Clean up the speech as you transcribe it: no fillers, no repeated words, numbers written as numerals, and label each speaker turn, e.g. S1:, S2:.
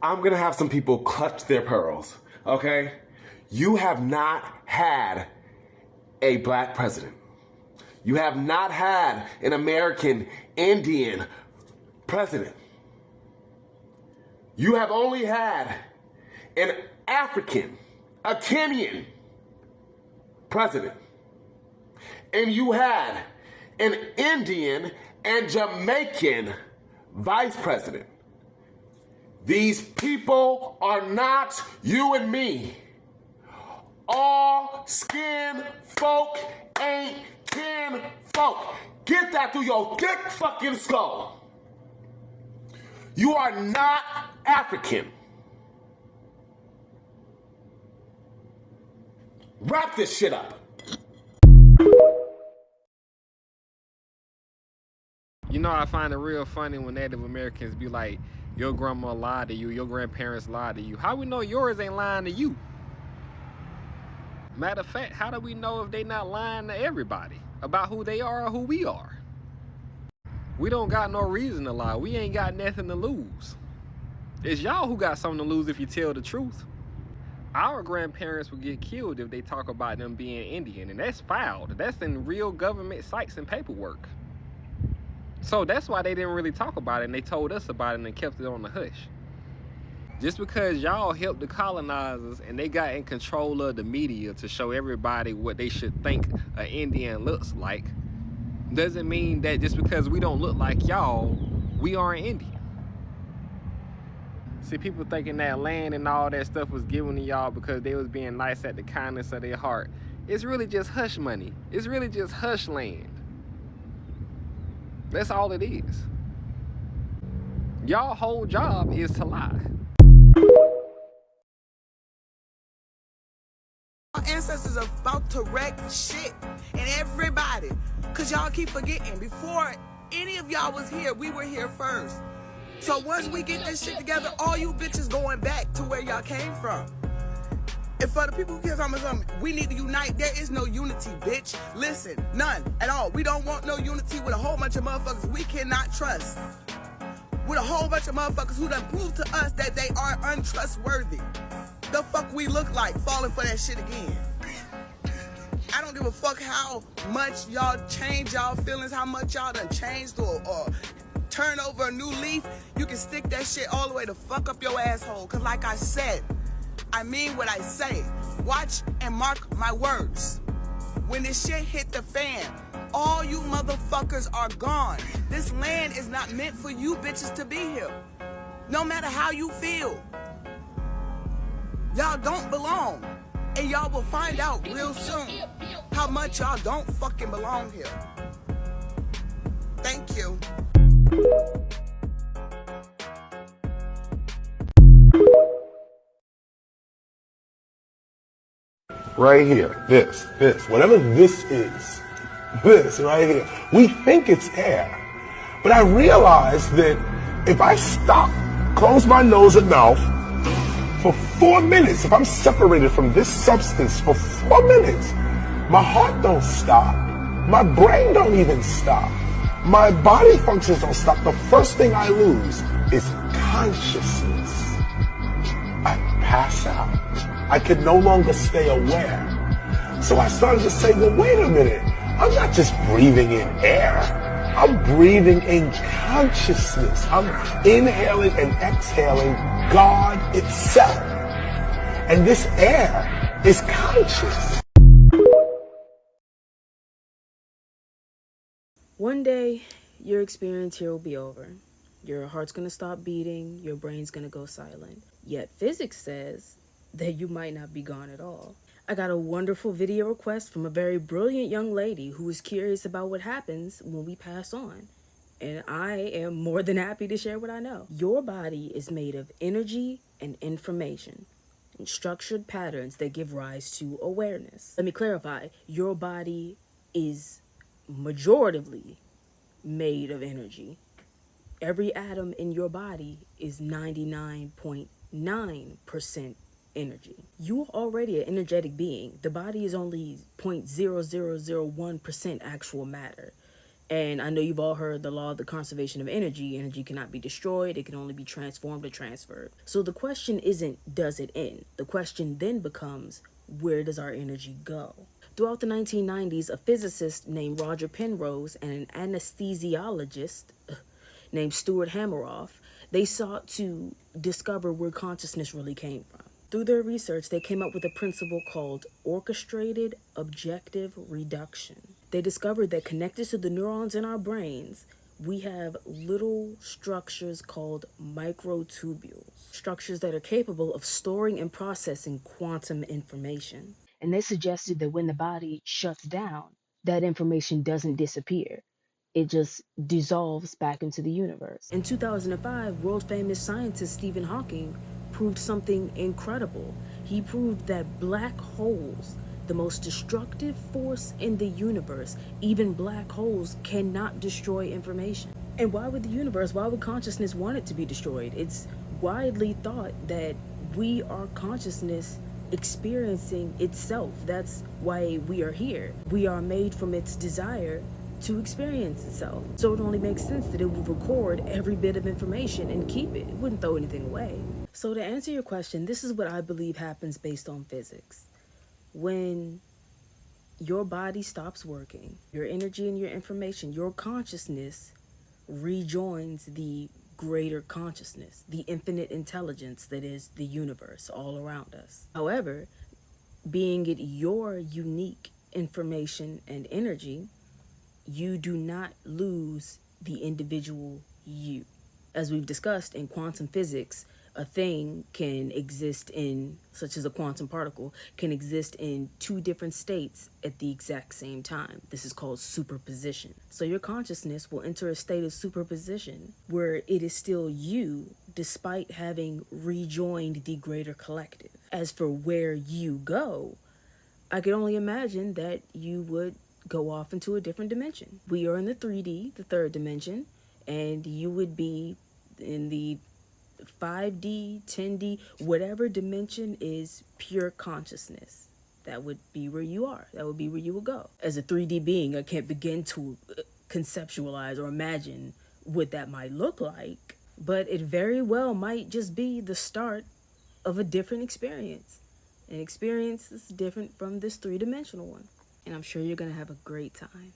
S1: I'm going to have some people clutch their pearls, okay? You have not had a black president. You have not had an American Indian president. You have only had an African, a Kenyan president. And you had an Indian and Jamaican vice president. These people are not you and me. All skin folk ain't kin folk. Get that through your thick fucking skull. You are not African. Wrap this shit up.
S2: You know, I find it real funny when Native Americans be like, your grandma lied to you, your grandparents lied to you. How we know yours ain't lying to you? Matter of fact, how do we know if they not lying to everybody about who they are or who we are? We don't got no reason to lie. We ain't got nothing to lose. It's y'all who got something to lose if you tell the truth. Our grandparents would get killed if they talk about them being Indian, and that's filed. That's in real government sites and paperwork. So that's why they didn't really talk about it, and they told us about it and kept it on the hush. Just because y'all helped the colonizers and they got in control of the media to show everybody what they should think an Indian looks like, doesn't mean that just because we don't look like y'all, we aren't Indian. See, people thinking that land and all that stuff was given to y'all because they was being nice at the kindness of their heart. It's really just hush money. It's really just hush land. That's all it is. Y'all whole job is to lie.
S3: Our ancestors are about to wreck shit and everybody. Cause y'all keep forgetting, before any of y'all was here, we were here first. So once we get this shit together, all you bitches going back to where y'all came from. And for the people who care something, we need to unite. There is no unity, bitch. Listen, none at all. We don't want no unity with a whole bunch of motherfuckers we cannot trust. With a whole bunch of motherfuckers who done proved to us that they are untrustworthy. The fuck we look like falling for that shit again. I don't give a fuck how much y'all change y'all feelings, how much y'all done changed or turn over a new leaf. You can stick that shit all the way to fuck up your asshole. Cause like I said, I mean what I say. Watch and mark my words. When this shit hit the fan, all you motherfuckers are gone. This land is not meant for you bitches to be here. No matter how you feel. Y'all don't belong. And y'all will find out real soon how much y'all don't fucking belong here. Thank you.
S4: Right here, this, whatever this is, this right here. We think it's air. But I realize that if I stop, close my nose and mouth for 4 minutes, if I'm separated from this substance for 4 minutes, my heart don't stop. My brain don't even stop. My body functions don't stop. The first thing I lose is consciousness. I pass out. I could no longer stay aware. So I started to say, well, wait a minute. I'm not just breathing in air. I'm breathing in consciousness. I'm inhaling and exhaling God itself. And this air is conscious.
S5: One day, your experience here will be over. Your heart's gonna stop beating, your brain's gonna go silent. Yet physics says that you might not be gone at all. I got a wonderful video request from a very brilliant young lady who is curious about what happens when we pass on. And I am more than happy to share what I know. Your body is made of energy and information, and structured patterns that give rise to awareness. Let me clarify, your body is majoritively made of energy. Every atom in your body is 99.9% energy. You're already an energetic being. The body is only 0.0001% actual matter. And I know you've all heard the law of the conservation of energy. Energy cannot be destroyed, it can only be transformed or transferred. So the question isn't, does it end? The question then becomes, where does our energy go? Throughout the 1990s, a physicist named Roger Penrose and an anesthesiologist named Stuart Hameroff, they sought to discover where consciousness really came from. Through their research, they came up with a principle called orchestrated objective reduction. They discovered that connected to the neurons in our brains, we have little structures called microtubules, structures that are capable of storing and processing quantum information. And they suggested that when the body shuts down, that information doesn't disappear. It just dissolves back into the universe. In 2005, world famous scientist Stephen Hawking proved something incredible. He proved that black holes, the most destructive force in the universe, even black holes cannot destroy information. And why would consciousness want it to be destroyed? It's widely thought that we are consciousness experiencing itself. That's why we are here. We are made from its desire to experience itself. So it only makes sense that it would record every bit of information and keep it. It wouldn't throw anything away. So to answer your question, this is what I believe happens based on physics. When your body stops working, your energy and your information, your consciousness rejoins the greater consciousness, the infinite intelligence that is the universe all around us. However, being it your unique information and energy, you do not lose the individual you. As we've discussed in quantum physics, a thing can exist in, such as a quantum particle, can exist in two different states at the exact same time. This is called superposition. So your consciousness will enter a state of superposition where it is still you, despite having rejoined the greater collective. As for where you go, I can only imagine that you would go off into a different dimension. We are in the 3D, the third dimension, and you would be in the 5D, 10D, whatever dimension is pure consciousness. That would be where you are. That would be where you would go. As a 3D being, I can't begin to conceptualize or imagine what that might look like, but it very well might just be the start of a different experience. An experience that's different from this three-dimensional one. And I'm sure you're going to have a great time.